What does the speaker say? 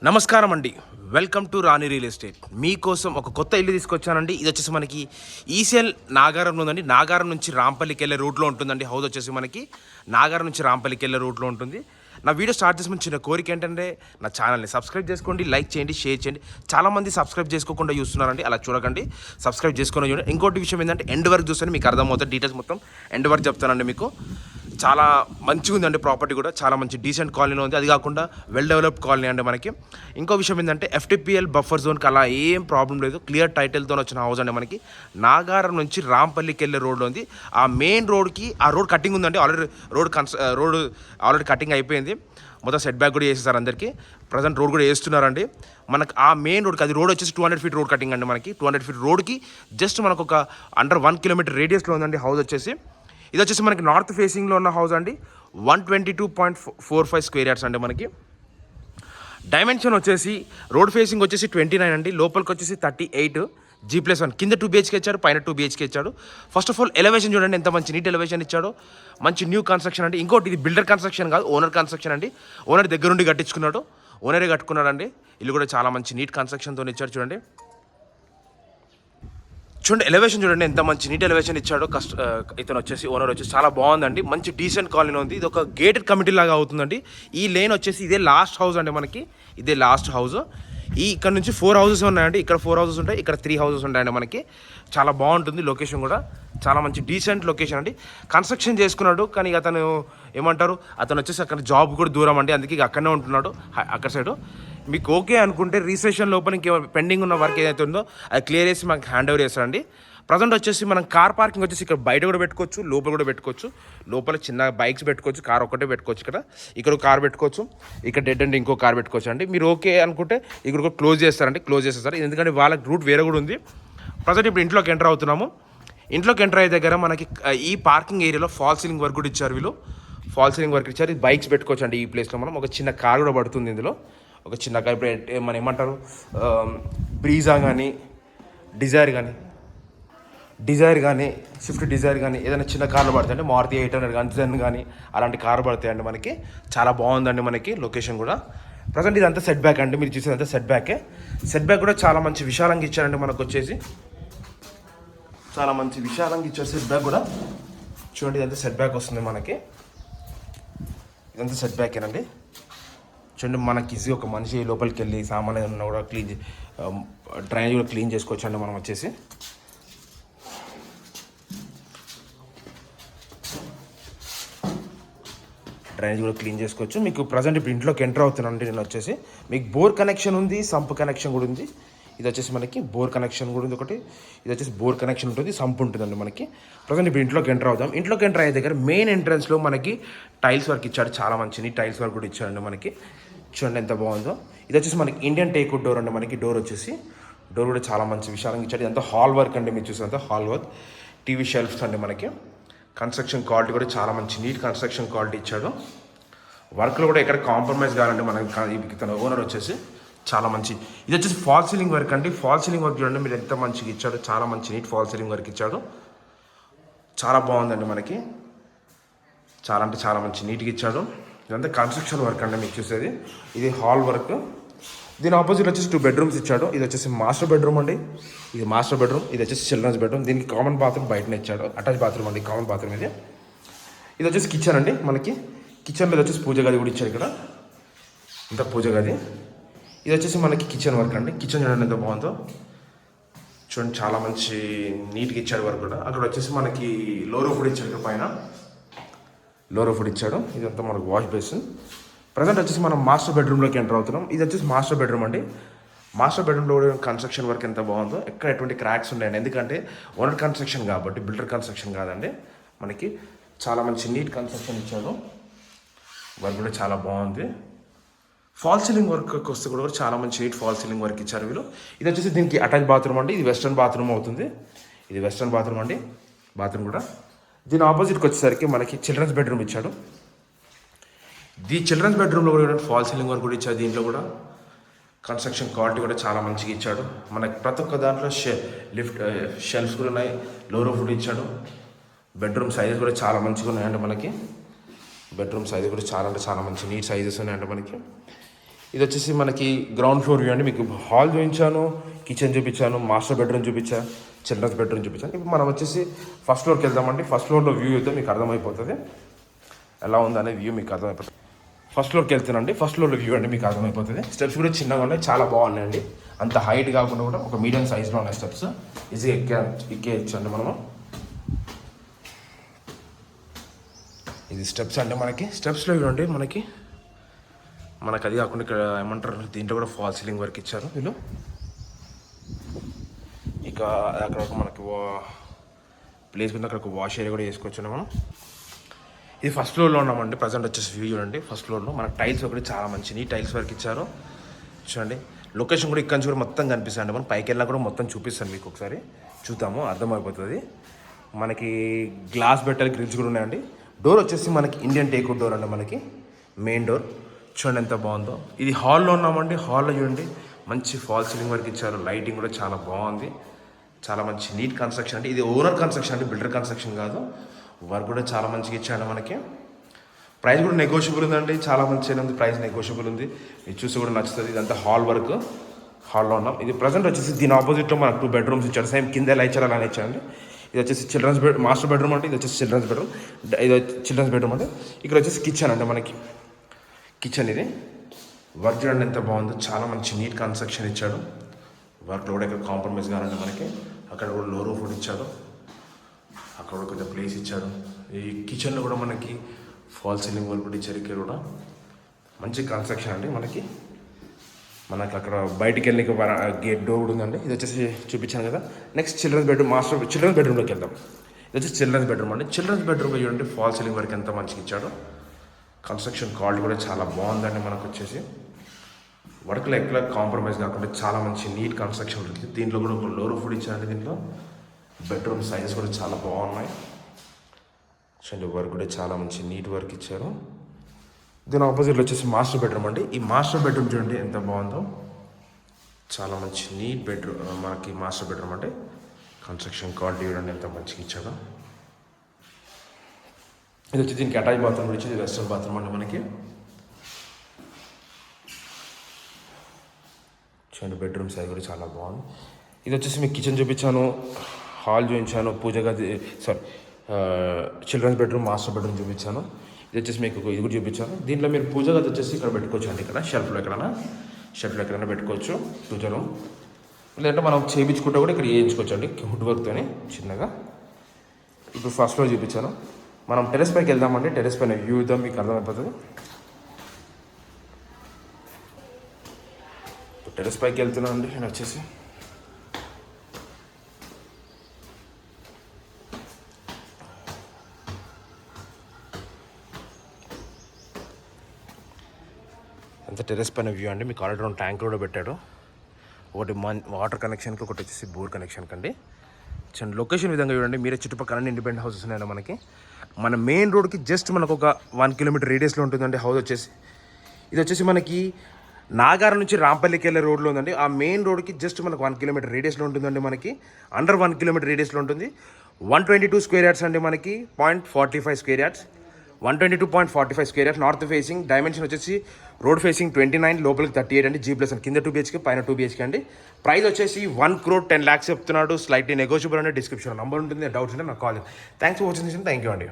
నమస్కారం అండి. Welcome to Rani real estate. మీకోసం ఒక కొత్త ఇల్లు తీసుకొచ్చానండి. ఇది వచ్చేసి మనకి ఈసీఎల్ నాగారంలో ఉందండి. నాగారం నుంచి రాంపల్లికి వెళ్ళే రూట్లో ఉంటుందండి. హౌస్ వచ్చేసి మనకి నాగారం నుంచి రాంపల్లికి వెళ్ళే రూట్లో ఉంటుంది. నా వీడియో స్టార్ట్ చేసిన చిన్న కోరిక ఏంటంటే నా ఛానల్ని సబ్స్క్రైబ్ చేసుకోండి, లైక్ చేయండి, షేర్ చేయండి. చాలామంది సబ్స్క్రైబ్ చేసుకోకుండా చూస్తున్నారండి, అలా చూడకండి, సబ్స్క్రైబ్ చేసుకొని చూడండి. ఇంకోటి విషయం ఏంటంటే ఎండ్ వరకు చూస్తే మీకు అర్థమవుతుంది. డీటెయిల్స్ మొత్తం ఎండ్ వరకు చెప్తానండి మీకు. చాలా మంచిగా ఉందండి ప్రాపర్టీ కూడా, చాలా మంచి డీసెంట్ కాలనీలో ఉంది. అది కాకుండా వెల్ డెవలప్డ్ కాలనీ అండి మనకి. ఇంకో విషయం ఏంటంటే FTPL బఫర్ జోన్కి అలా ఏం ప్రాబ్లం లేదు. క్లియర్ టైటిల్తో వచ్చిన హౌస్ అండి మనకి. నాగారం నుంచి రాంపల్లికి వెళ్ళే రోడ్లో ఉంది. ఆ మెయిన్ రోడ్కి ఆ రోడ్ కటింగ్ ఉందండి. ఆల్రెడీ రోడ్ ఆల్రెడీ కటింగ్ అయిపోయింది. మొత్తం సెట్ బ్యాక్ కూడా వేసేసారు అందరికీ. ప్రజెంట్ రోడ్ కూడా వేస్తున్నారండి మనకు. ఆ మెయిన్ రోడ్కి, అది రోడ్ వచ్చేసి 200 ఫీట్ రోడ్ కటింగ్ అండి మనకి. 200 ఫీట్ రోడ్కి జస్ట్ మనకు ఒక అండర్ 1 కిలోమీటర్ రేడియస్లో ఉందండి హౌస్ వచ్చేసి. ఇది వచ్చేసి మనకి నార్త్ ఫేసింగ్లో ఉన్న హౌస్ అండి. 122.45 స్క్వేర్ యార్డ్స్ అండి మనకి. డైమెన్షన్ వచ్చేసి రోడ్ ఫేసింగ్ వచ్చేసి 29 అండి, లోపలికి వచ్చేసి 38, G+1. కింద 2 BHK ఇచ్చాడు, పైన 2 BHK ఇచ్చాడు. ఫస్ట్ ఆఫ్ ఆల్ ఎలివేషన్ చూడండి ఎంత మంచి నీట్ ఎలివేషన్ ఇచ్చాడు. మంచి న్యూ కన్స్ట్రక్షన్ అండి. ఇంకోటి ఇది బిల్డర్ కన్స్ట్రక్షన్ కాదు, ఓనర్ కన్స్ట్రక్షన్ అండి. ఓనర్ దగ్గరుండి కట్టించుకున్నాడు, ఓనరే కట్టుకున్నాడు అండి. ఇల్లు కూడా చాలా మంచి నీట్ కన్స్ట్రక్షన్తో ఇచ్చాడు. చూడండి ఎలివేషన్ చూడండి ఎంత మంచి నీట్ ఎలివేషన్ ఇచ్చాడో. ఇతను వచ్చేసి ఓనర్ వచ్చేసి చాలా బాగుందండి. మంచి డీసెంట్ కాలనీ ఉంది. ఇది ఒక గేటెడ్ కమిటీ లాగా అవుతుందండి. ఈ లేన్ వచ్చేసి ఇదే లాస్ట్ హౌస్ అండి మనకి. ఇదే లాస్ట్ హౌస్. ఇక్కడ నుంచి 4 హౌసెస్ ఉన్నాయండి. ఇక్కడ 4 హౌసెస్ ఉంటాయి, ఇక్కడ 3 హౌసెస్ ఉంటాయండి మనకి. చాలా బాగుంటుంది లొకేషన్ కూడా, చాలా మంచి డీసెంట్ లొకేషన్ అండి. కన్స్ట్రక్షన్ చేసుకున్నాడు కానీ అతను ఏమంటారు, అతను వచ్చేసి అక్కడ జాబ్ కూడా దూరం అండి, అందుకే అక్కడనే ఉంటున్నాడు అక్కడ సైడు. మీకు ఓకే అనుకుంటే రిజిస్ట్రేషన్ లోపల ఇంకేమో పెండింగ్ ఉన్న వర్క్ ఏదైతే ఉందో అది క్లియర్ చేసి మాకు హ్యాండ్ ఓవర్ చేస్తారండి. ప్రజెంట్ వచ్చేసి మనం కార్ పార్కింగ్ వచ్చేసి ఇక్కడ బయట కూడా పెట్టుకోవచ్చు, లోపల కూడా పెట్టుకోవచ్చు. లోపల చిన్న బైక్స్ పెట్టుకోవచ్చు, కార్ ఒకటే పెట్టుకోవచ్చు. ఇక్కడ కార్ పెట్టుకోవచ్చు, ఇక్కడ డెడ్ అండ్ ఇంకో కార్ పెట్టుకోవచ్చు అండి. మీరు ఓకే అనుకుంటే ఇక్కడ కూడా క్లోజ్ చేస్తారండి, క్లోజ్ చేస్తారు. ఎందుకంటే వాళ్ళకి రూట్ వేరే కూడా ఉంది. ప్రజెంట్ ఇప్పుడు ఇంట్లోకి ఎంటర్ అవుతున్నాము. ఇంట్లోకి ఎంటర్ అయ్యే దగ్గర మనకి ఈ పార్కింగ్ ఏరియాలో ఫాల్ సీలింగ్ వర్క్ కూడా ఇచ్చారు వీళ్ళు. ఫాల్ సీలింగ్ వర్క్ ఇచ్చారు. ఇది బైక్స్ పెట్టుకోవచ్చు అండి. ఈ ప్లేస్లో మనం ఒక చిన్న కార్ కూడా పడుతుంది ఇందులో. ఒక చిన్న కార్, ఇప్పుడు మనం ఏమంటారు, బ్రీజా కానీ డిజైర్ కానీ స్విఫ్ట్ డిజైర్ కానీ ఏదైనా చిన్న కార్లు పడతాయండి. మారుతి 800 కానీ జెన్ కానీ అలాంటి కార్లు పడతాయండి మనకి. చాలా బాగుందండి మనకి లొకేషన్ కూడా. ప్రజెంట్ ఇదంతా సెట్ బ్యాక్ అండి, మీరు చూసేదంతా సెట్ బ్యాకే. సెట్ బ్యాక్ కూడా చాలా మంచి విశాలంగా ఇచ్చారండి మనకు వచ్చేసి. చాలా మంచి విశాలంగా ఇచ్చారు సెట్ బ్యాక్ కూడా. చూడండి ఇదంతా సెట్ బ్యాక్ వస్తుంది మనకి. ఇదంతా సెట్ బ్యాకేనండి. చూడండి మనకి ఈజీ ఒక మనిషి లోపలికి వెళ్ళి సామాన్లు ఏదన్నా కూడా డ్రైనేజ్ కూడా క్లీన్ చేసుకోవచ్చు అండి మనం వచ్చేసి. డ్రైనేజ్ కూడా క్లీన్ చేసుకోవచ్చు. మీకు ప్రజెంట్ ఇప్పుడు ఇంట్లోకి ఎంటర్ అవుతున్నానండి నేను వచ్చేసి. మీకు బోర్ కనెక్షన్ ఉంది, సంప్ కనెక్షన్ కూడా ఉంది. ఇది వచ్చేసి మనకి బోర్ కనెక్షన్ కూడా ఉంది ఒకటి. ఇది వచ్చేసి బోర్ కనెక్షన్ ఉంటుంది, సంప్ ఉంటుందండి మనకి. ప్రజెంట్ ఇప్పుడు ఇంట్లోకి ఎంటర్ అవుతాం. ఇంట్లోకి ఎంటర్ అయ్యే దగ్గర మెయిన్ ఎంట్రన్స్లో మనకి టైల్స్ వర్క్ ఇచ్చాడు, చాలా మంచిది. టైల్స్ వర్క్ కూడా ఇచ్చాడండి మనకి. చూడండి ఎంత బాగుందో. ఇది వచ్చేసి మనకి ఇండియన్ టేక్వుడ్ డోర్ అండి మనకి. డోర్ కూడా చాలా మంచి విశాలంగా ఇచ్చాడు. ఇదంతా హాల్ వర్క్ అండి, మీరు చూసేంత హాల్ వర్క్. టీవీ షెల్ఫ్స్ అండి మనకి. కన్స్ట్రక్షన్ క్వాలిటీ కూడా చాలా మంచి నీట్ కన్స్ట్రక్షన్ క్వాలిటీ ఇచ్చాడు. వర్క్లో కూడా ఎక్కడ కాంప్రమైజ్ కావాలంటే మనకి తన ఓనర్ వచ్చేసి చాలా మంచి. ఇది వచ్చేసి ఫాల్ సీలింగ్ వర్క్ అండి. ఫాల్ సీలింగ్ వర్క్ చూడండి మీరు ఎంత మంచిగా ఇచ్చాడు. చాలా మంచి నీట్ ఫాల్ సీలింగ్ వర్క్ ఇచ్చాడు. చాలా బాగుందండి మనకి. చాలా అంటే చాలా మంచి నీట్గా ఇచ్చాడు. ఇదంతా కన్స్ట్రక్షన్ వర్క్ అండి మీకు చూసేది. ఇది హాల్ వర్క్. దీని ఆపోజిట్ వచ్చేసి 2 బెడ్రూమ్స్ ఇచ్చాడు. ఇది వచ్చేసి మాస్టర్ బెడ్రూమ్ అండి. ఇది మాస్టర్ బెడ్రూమ్. ఇది వచ్చేసి చిల్డ్రన్స్ బెడ్రూమ్. దీనికి కామన్ బాత్రూమ్ బయటనే ఇచ్చాడు. అటాచ్ బాత్రూమ్ అండి, కామన్ బాత్రూమ్ ఇది. ఇది వచ్చేసి కిచెన్ అండి మనకి. కిచెన్లో వచ్చేసి పూజ గది కూడా ఇచ్చారు ఇక్కడ. ఇంత పూజ గది. ఇది వచ్చేసి మనకి కిచెన్ వర్క్ అండి. కిచెన్ చూడండి ఎంత బాగుందో. చూడండి చాలా మంచి నీట్గా ఇచ్చాడు వర్క్ కూడా. అక్కడ వచ్చేసి మనకి లోరో ఫుడ్ ఇచ్చాడు. ఇక్కడ పైన లోరో ఫుడ్ ఇచ్చాడు. ఇదంతా మనకు వాష్ బేసిన్. ప్రజెంట్ వచ్చేసి మనం మాస్టర్ బెడ్రూమ్లోకి ఎంటర్ అవుతున్నాం. ఇది వచ్చేసి మాస్టర్ బెడ్రూమ్ అండి. మాస్టర్ బెడ్రూమ్లో కన్స్ట్రక్షన్ వర్క్ ఎంత బాగుందో. ఎక్కడ ఎటువంటి క్రాక్స్ ఉన్నాయండి, ఎందుకంటే ఓనర్ కన్స్ట్రక్షన్ కాబట్టి, బిల్డర్ కన్స్ట్రక్షన్ కాదండి మనకి. చాలా మంచి నీట్ కన్స్ట్రక్షన్ ఇచ్చాడు. వర్క్ కూడా చాలా బాగుంది. ఫాల్ సీలింగ్ వర్క్ వస్తే కూడా చాలా మంచి నీట్ ఫాల్ సీలింగ్ వర్క్ ఇచ్చారు వీళ్ళు. ఇది వచ్చేసి దీనికి అటాచ్ బాత్రూమ్ అండి. ఇది వెస్ట్రన్ బాత్రూమ్ అవుతుంది. ఇది వెస్ట్రన్ బాత్రూమ్ అండి. బాత్రూమ్ కూడా. దీని ఆపోజిట్కి వచ్చేసరికి మనకి చిల్డ్రన్స్ బెడ్రూమ్ ఇచ్చాడు. చిల్డ్రన్స్ బెడ్రూమ్లో కూడా ఫాల్ సీలింగ్ వర్క్ కూడా ఇచ్చాడు. దీంట్లో కూడా కన్స్ట్రక్షన్ క్వాలిటీ కూడా చాలా మంచిగా ఇచ్చాడు. మనకి ప్రతి ఒక్క దాంట్లో షెల్ఫ్స్ కూడా ఉన్నాయి. లోరో ఫుడ్ ఇచ్చాడు. బెడ్రూమ్ సైజెస్ కూడా చాలా మంచిగా ఉన్నాయండి మనకి. బెడ్రూమ్ సైజ్ కూడా చాలా అంటే చాలా మంచి నీట్ సైజెస్ ఉన్నాయండి మనకి. ఇది వచ్చేసి మనకి గ్రౌండ్ ఫ్లోర్ వ్యూ అండి. మీకు హాల్ చూపించాను, కిచెన్ చూపించాను, మాస్టర్ బెడ్రూమ్ చూపించాను, చిల్డ్రన్స్ బెడ్రూమ్ చూపించాను. ఇప్పుడు మనం వచ్చేసి ఫస్ట్ ఫ్లోర్కి వెళ్దామండి. ఫస్ట్ ఫ్లోర్లో వ్యూ అయితే మీకు అర్థమైపోతుంది ఎలా ఉందనే వ్యూ మీకు అర్థమైపోతుంది. ఫస్ట్ ఫ్లోర్కి వెళ్తానండి. ఫస్ట్ ఫ్లోర్లో వ్యూ అండి మీకు అర్థమైపోతుంది. స్టెప్స్ కూడా చిన్నగా ఉన్నాయి, చాలా బాగున్నాయండి. అంత హైట్ కాకుండా కూడా ఒక మీడియం సైజ్లో ఉన్నాయి స్టెప్స్. ఈజీగా ఎక్కేయచ్చు అండి మనము. ఇది స్టెప్స్ అంటే మనకి స్టెప్స్లో చూడండి మనకి అది కాకుండా ఇక్కడ ఏమంటారు, దీంట్లో కూడా ఫాల్ సీలింగ్ వర్క్ ఇచ్చారు వీళ్ళు. ఇక అక్కడ మనకి ప్లేస్ ఉంది, అక్కడ ఒక వాష్ ఏరియా కూడా వేసుకోవచ్చు మనం. ఇది ఫస్ట్ ఫ్లోర్లో ఉన్నామండి. ప్రజెంట్ వచ్చేసి వ్యూ చూడండి. ఫస్ట్ ఫ్లోర్లో మనకు టైల్స్ ఒకటి చాలా మంచి టైల్స్ వర్క్ ఇచ్చారు చూడండి. లొకేషన్ కూడా ఇక్కడ నుంచి కూడా మొత్తం కనిపిస్తుంది. మనం పైకి వెళ్ళినా కూడా మొత్తం చూపిస్తాను మీకు, ఒకసారి చూద్దాము అర్థమైపోతుంది. మనకి గ్లాస్ బెటర్ గ్రిల్స్ కూడా ఉన్నాయండి. డోర్ వచ్చేసి మనకి ఇండియన్ టేక్వుడ్ డోర్ అండి. మనకి మెయిన్ డోర్ చూడండి ఎంత బాగుందో. ఇది హాల్లో ఉన్నామండి. హాల్లో చూడండి మంచి ఫాల్ సీలింగ్ వర్క్ ఇచ్చారు. లైటింగ్ కూడా చాలా బాగుంది. చాలా మంచి నీట్ కన్స్ట్రక్షన్ అంటే ఇది ఓనర్ కన్స్ట్రక్షన్ అండి, బిల్డర్ కన్స్ట్రక్షన్ కాదు. వర్క్ కూడా చాలా మంచిగా ఇచ్చాడు మనకి. ప్రైస్ కూడా నెగోషియబుల్ ఉందండి, చాలా మంచిగా ఉంది. ప్రైస్ నెగోషియబుల్ ఉంది, మీరు చూసి కూడా నచ్చుతుంది. ఇదంతా హాల్ వర్క్. హాల్లో ఉన్నాం. ఇది ప్రజెంట్ వచ్చేసి దీని ఆపోజిట్లో మనకు 2 బెడ్రూమ్స్ ఇచ్చాడు. సేమ్ కింద ఎలా ఇచ్చారు అలానే ఇచ్చారండి. ఇది వచ్చేసి చిల్డ్రన్స్ మాస్టర్ బెడ్రూమ్ అంటే ఇది వచ్చేసి చిల్డ్రన్స్ బెడ్రూమ్. ఇది చిల్డ్రన్స్ బెడ్రూమ్ అంటే ఇక్కడ వచ్చేసి కిచెన్ అంటే మనకి కిచెన్. ఇది వర్క్ చూడండి ఎంత బాగుందో, చాలా మంచి నీట్ కన్స్ట్రక్షన్ ఇచ్చాడు. వర్క్లో కూడా ఇక్కడ కాంప్రమైజ్ కావాలంటే మనకి అక్కడ కూడా లో రూఫ్ కూడా ఇచ్చాడు. అక్కడ కూడా కొంచెం ప్లేస్ ఇచ్చాడు. ఈ కిచెన్లో కూడా మనకి ఫాల్ సీలింగ్ వర్క్ కూడా ఇచ్చారు. ఇక్కడ కూడా మంచి కన్స్ట్రక్షన్ అండి. మనకి అక్కడ బయటికి వెళ్ళి గేట్ డోర్ కూడా ఉందండి. ఇది వచ్చేసి చూపించాను కదా. నెక్స్ట్ చిల్డ్రన్స్ బెడ్రూమ్, చిల్డ్రన్స్ బెడ్రూమ్లోకి వెళ్దాం. ఇది వచ్చేసి చిల్డ్రన్స్ బెడ్రూమ్ అండి. చిల్డ్రన్స్ బెడ్రూమ్లో చూడండి ఫాల్ సీలింగ్ వర్క్ ఎంత మంచిగా ఇచ్చాడు. కన్స్ట్రక్షన్ క్వాలిటీ కూడా చాలా బాగుందండి. మనకు వచ్చేసి వర్క్లో ఎక్కడ కాంప్రమైజ్ కాకుండా చాలా మంచి నీట్ కన్స్ట్రక్షన్ ఉంటుంది. దీంట్లో కూడా ఒక లో రూఫ్ కూడా ఇచ్చారండి. దీంట్లో బెడ్రూమ్ సైజెస్ కూడా చాలా బాగున్నాయి. చూడండి వర్క్ కూడా చాలా మంచి నీట్ వర్క్ ఇచ్చారు. దీని ఆపోజిట్లో వచ్చేసి మాస్టర్ బెడ్రూమ్ అండి. ఈ మాస్టర్ బెడ్రూమ్ చూడండి ఎంత బాగుందో, చాలా మంచి నీట్ బెడ్రూమ్ మనకి మాస్టర్ బెడ్రూమ్ అంటే. కన్స్ట్రక్షన్ క్వాలిటీ చూడండి ఎంత మంచిగా ఇచ్చాడో. ఇది వచ్చి దీనికి అటాచ్ బాత్రూమ్ కూడా ఇచ్చింది, వెస్టర్న్ బాత్రూమ్ అండి మనకి. చూడండి బెడ్రూమ్ సైజ్ కూడా చాలా బాగుంది. ఇది వచ్చేసి మీకు కిచెన్ చూపించాను, హాల్ చూపించాను, పూజ గది చిల్డ్రన్స్ బెడ్రూమ్, మాస్టర్ బెడ్రూమ్ చూపించాను. ఇది వచ్చేసి మీకు ఇది కూడా చూపించాను. దీంట్లో మీరు పూజ గది వచ్చేసి ఇక్కడ పెట్టుకోవచ్చు అండి. ఇక్కడ షెల్ఫ్లో ఎక్కడైనా పెట్టుకోవచ్చు పూజలో. లేదంటే మనం చేయించుకుంటే కూడా ఇక్కడ వేయించుకోవచ్చు అండి వుడ్ వర్క్తోని చిన్నగా. ఇప్పుడు ఫస్ట్ ఫ్లోర్ చూపించాను. మనం టెరెస్ పైకి వెళ్దామండి. టెరెస్ పైన వ్యూ ఇద్దాం, మీకు అర్థమైపోతుంది. టెరెస్ పైకి వెళ్తున్నాను అండి నేను వచ్చేసి. అంత టెరెస్ పైన వ్యూ అండి. మీకు ఆల్రెడీ 2 ట్యాంక్ కూడా పెట్టాడు. ఒకటి వాటర్ కనెక్షన్కి, ఒకటి వచ్చేసి బోర్ కనెక్షన్కి అండి. చూడండి లొకేషన్ విధంగా చూడండి. మీరే చుట్టుపక్కల ఇండిపెండెంట్ హౌసెస్ ఉన్నాయండి మనకి. మన మెయిన్ రోడ్కి జస్ట్ మనకు ఒక 1 కిలోమీటర్ రేడియస్లో ఉంటుందండి హౌస్ వచ్చేసి. ఇది వచ్చేసి మనకి నాగారం నుంచి రాంపల్లికి వెళ్ళే రోడ్లో ఉందండి. ఆ మెయిన్ రోడ్కి జస్ట్ మనకు 1 కిలోమీటర్ రేడియస్లో ఉంటుందండి మనకి. అండర్ 1 కిలోమీటర్ రేడియస్లో ఉంటుంది. 122 స్క్వేర్ యార్డ్స్ అండి మనకి. 0.45 square yards, 122.45 square yards. North facing. Dimension వచ్చేసి రోడ్ ఫేసింగ్ 29, లోపలికి 38 అండి. G+ కింద 2 BHK, పైన 2 BHK అండి. ప్రైస్ వచ్చేసి 1,10,00,000 చెప్తున్నాడు. స్లైట్లీ నెగోషియబుల్ అండి. డిస్క్రిప్షన్ నంబర్ ఉంటుంది. డౌట్స్ ఉంటే నాకు call. Thanks for watching. Thank you అండి.